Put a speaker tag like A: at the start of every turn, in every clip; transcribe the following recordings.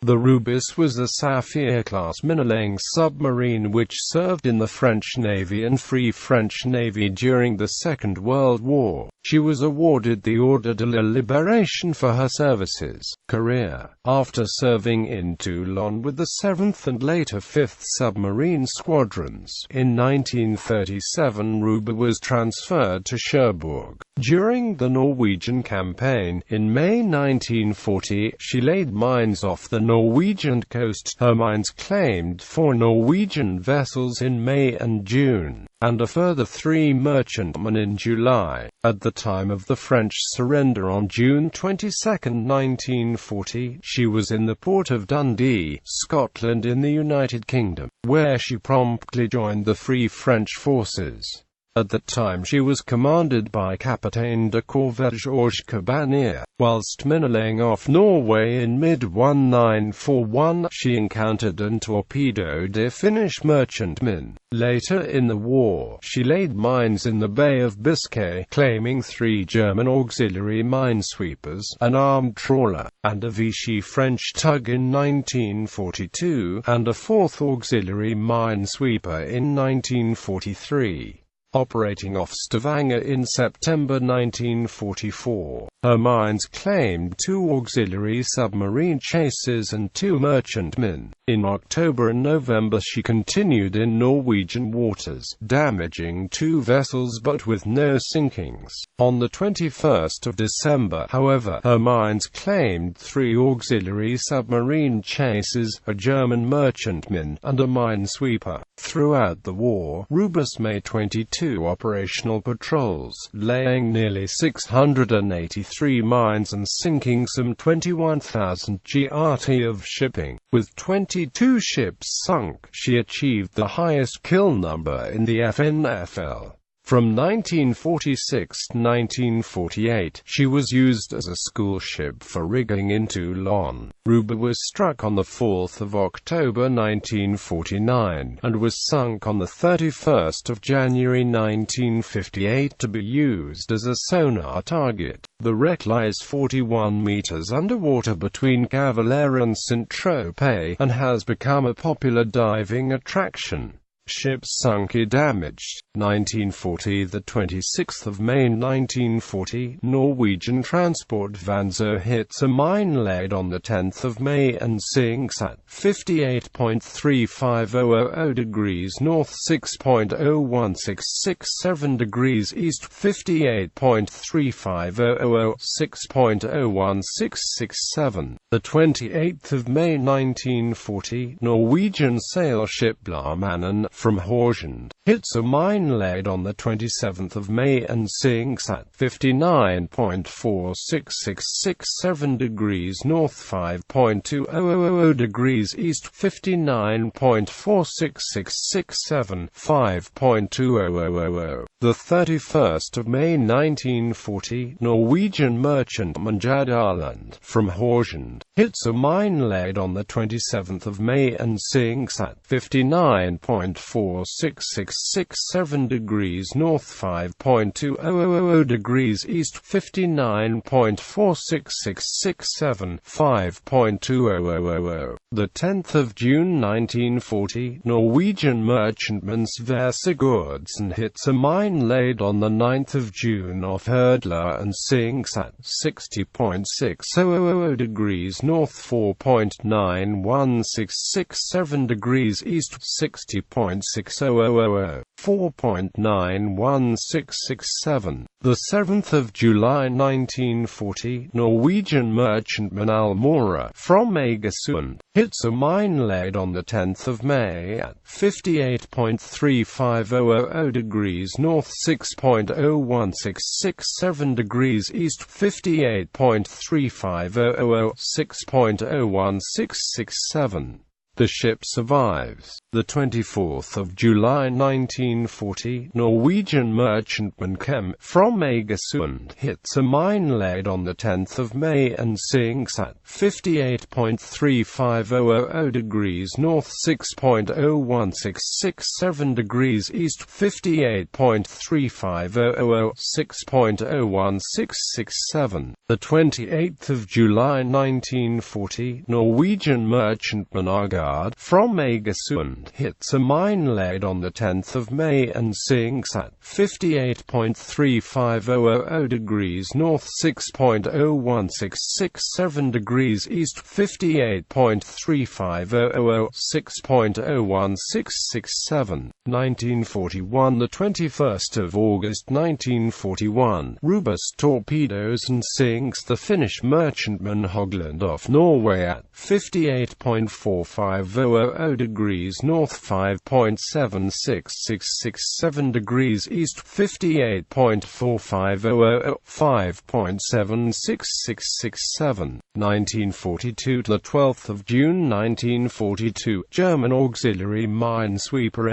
A: The Rubis was a Saphir-class minelaying submarine which served in the French Navy and Free French Navy during the Second World War. She was awarded the Ordre de la Libération for her services career. After serving in Toulon with the 7th and later 5th Submarine Squadrons, in 1937 Rubis was transferred to Cherbourg. During the Norwegian campaign, in May 1940, she laid mines off the Norwegian coast. Her mines claimed 4 Norwegian vessels in May and June, and a further 3 merchantmen in July. At the time of the French surrender on June 22, 1940, she was in the port of Dundee, Scotland in the United Kingdom, where she promptly joined the Free French forces. At that time she was commanded by Capitaine de Corvette Georges Cabannier. Whilst minelaying off Norway in mid-1941, she encountered and torpedoed a Finnish merchantman. Later in the war, she laid mines in the Bay of Biscay, claiming 3 German auxiliary minesweepers, an armed trawler, and a Vichy French tug in 1942, and a 4th auxiliary minesweeper in 1943. Operating off Stavanger in September 1944, her mines claimed 2 auxiliary submarine chases and 2 merchantmen. In October and November she continued in Norwegian waters, damaging 2 vessels but with no sinkings. On the 21st of December, however, her mines claimed 3 auxiliary submarine chases, a German merchantman, and a minesweeper. Throughout the war, Rubis made 22 operational patrols, laying nearly 683 mines and sinking some 21,000 GRT of shipping. With 22 ships sunk, she achieved the highest kill number in the FNFL. From 1946 to 1948, she was used as a school ship for rigging in Toulon. Rubis was struck on 4 October 1949, and was sunk on 31 January 1958 to be used as a sonar target. The wreck lies 41 meters underwater between Cavalaire and Saint-Tropez, and has become a popular diving attraction. Ships sunk or damaged. 1940 – the 26th of May 1940, Norwegian transport Vanzo hits a mine laid on the 10th of May and sinks at 58.3500 degrees north, 6.01667 degrees east, 58.3500, 6.01667. The 28th of May 1940, Norwegian sail ship Blåmannen from Horsens hits a mine laid on the 27th of May and sinks at 59.46667 degrees north, 5.2000 degrees east, 59.46667, 5.2000. The 31st of May 1940, Norwegian merchantman Jadaland from Horsens hits a mine laid on the 27th of May and sinks at 59.46667 degrees north, 5.2000 degrees east, 59.46667, 5.2000. The 10th of June 1940, Norwegian merchantman Sverre Sigurdsen hits a mine laid on the 9th of June off Ordre and sinks at 60.600 degrees north, 4.91667 degrees east, 60.6000, 4.91667. The 7th of July 1940, Norwegian merchantman Almora from Egersund hits a mine laid on the 10th of May at 58.3500 degrees north, 6.01667 degrees east, 58.3500, 6.01667. The ship survives. The 24th of July 1940, Norwegian merchantman Kem from Egersund hits a mine laid on the 10th of May and sinks at 58.3500 degrees north, 6.01667 degrees east, 58.3500, 6.01667. The 28th of July 1940, Norwegian merchantman Ordre from Egersund hits a mine laid on the 10th of May and sinks at 58.3500 degrees north, 6.01667 degrees east, 58.3500, 6.01667. 1941. The 21st of August 1941, Rubis torpedoes and sinks the Finnish merchantman Hogland off Norway at 58.4500 degrees north, 5.76667 degrees east, 58.450, 5.76667. 1942. The 12th of June 1942, German auxiliary minesweeper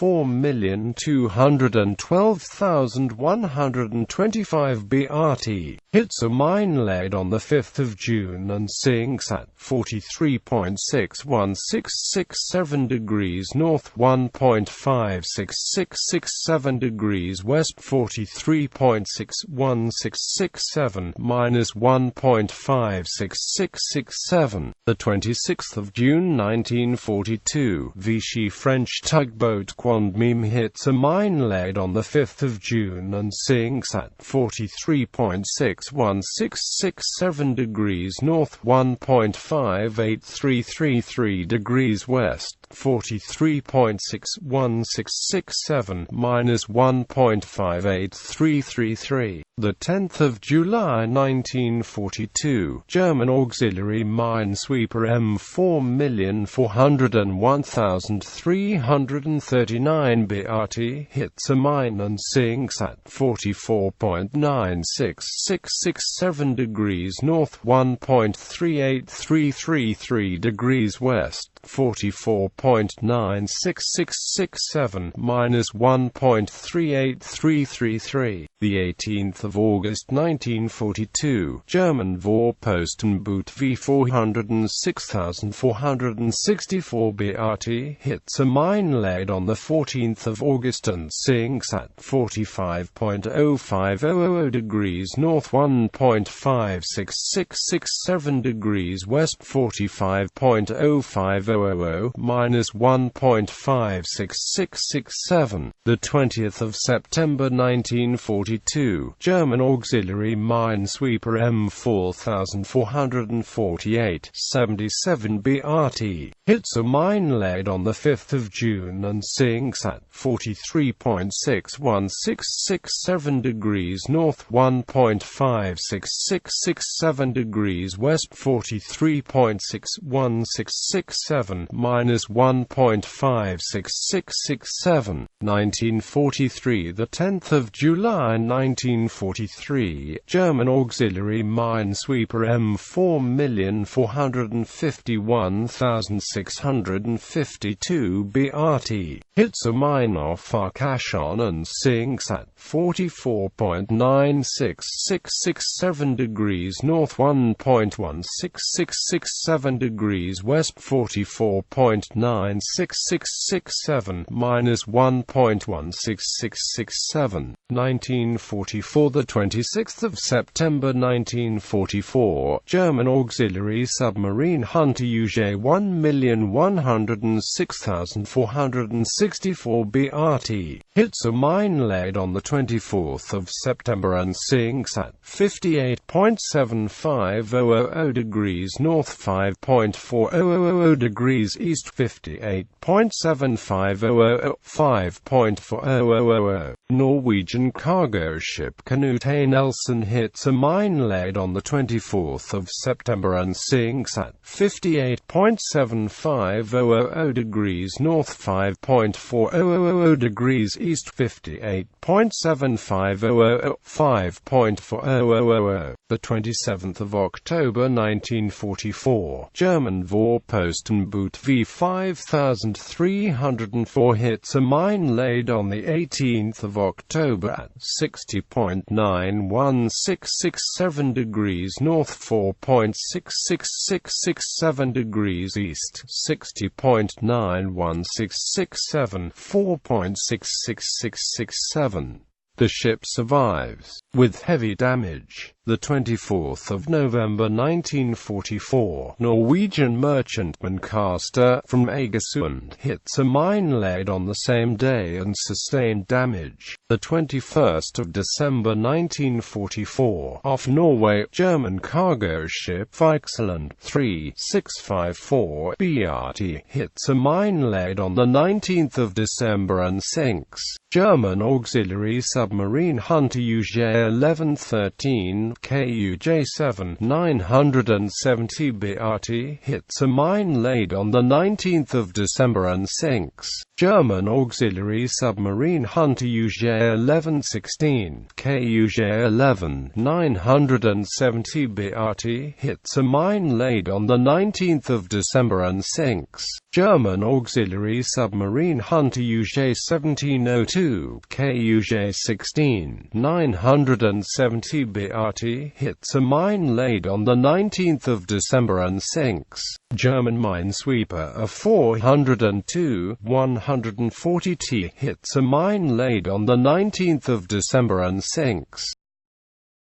A: M4,212,125 BRT hits a mine laid on the 5th of June and sinks at 43.61667 degrees north, 1.56667 degrees west, 43.61667 minus 1.56667. The 26th of June 1942, Vichy French tugboat Quandmeme hits a mine laid on the 5th of June and sinks at 43.61667 degrees north, 1.58333 degrees west, 43.61667 minus 1.58333. The 10th of July 1942, German auxiliary minesweeper M4,401,339 BRT hits a mine and sinks at 44.96667 degrees north, 1.38333 degrees west, 44.96667 minus 1.38333. The 18th of August 1942, German Vorpostenboot V406,464 BRT hits a mine laid on the 14th of August and sinks at 45.0500 degrees north, 1.56667 degrees west, 45.0500 minus 1.56667. The 20th of September 1942, German auxiliary minesweeper M4448/77 BRT hits a mine laid on the 5th of June and sinks at 43.61667 degrees north, 1.56667 degrees west, 43.61667 minus 1.56667. 1943. The 10th of July 1943, German auxiliary minesweeper M4,451,652 BRT hits a mine off Arcachon and sinks at 44.96667 degrees north, 1.16667 degrees west, 44.96667 minus 1.16667. 1944. The 26th of September 1944, German auxiliary submarine Hunter UJ 1,106,464 BRT hits a mine laid on the 24th of September and sinks at 58.7500 degrees north, 5.4000 degrees east, 58.750, 5.4000 Norwegian cargo ship Knut Nelson hits a mine laid on the 24th of September and sinks at 58.7500 degrees north, 5.4000 degrees east, 58.7500, 5.4000. The 27th of October 1944, German Vorpostenboot V5304 hits a mine laid on the 18th of October at 60.91667 degrees north, 4.66667 degrees east, 60.91667, 4.66667. The ship survives, with heavy damage. The 24th of November 1944, Norwegian merchantman Caster from Egersund hits a mine laid on the same day and sustained damage. The 21st of December 1944, off Norway, German cargo ship Vikseland 3654 BRT hits a mine laid on the 19th of December and sinks. German auxiliary submarine Hunter UJ-1113 KUJ-7 970 BRT hits a mine laid on the 19th of December and sinks. German auxiliary submarine Hunter UJ-1116 KUJ-11 970 BRT hits a mine laid on the 19th of December and sinks. German auxiliary submarine Hunter UJ-1702 KUJ-16 970 BRT hits a mine laid on the 19th of December and sinks. German minesweeper A402 140T hits a mine laid on the 19th of December and sinks.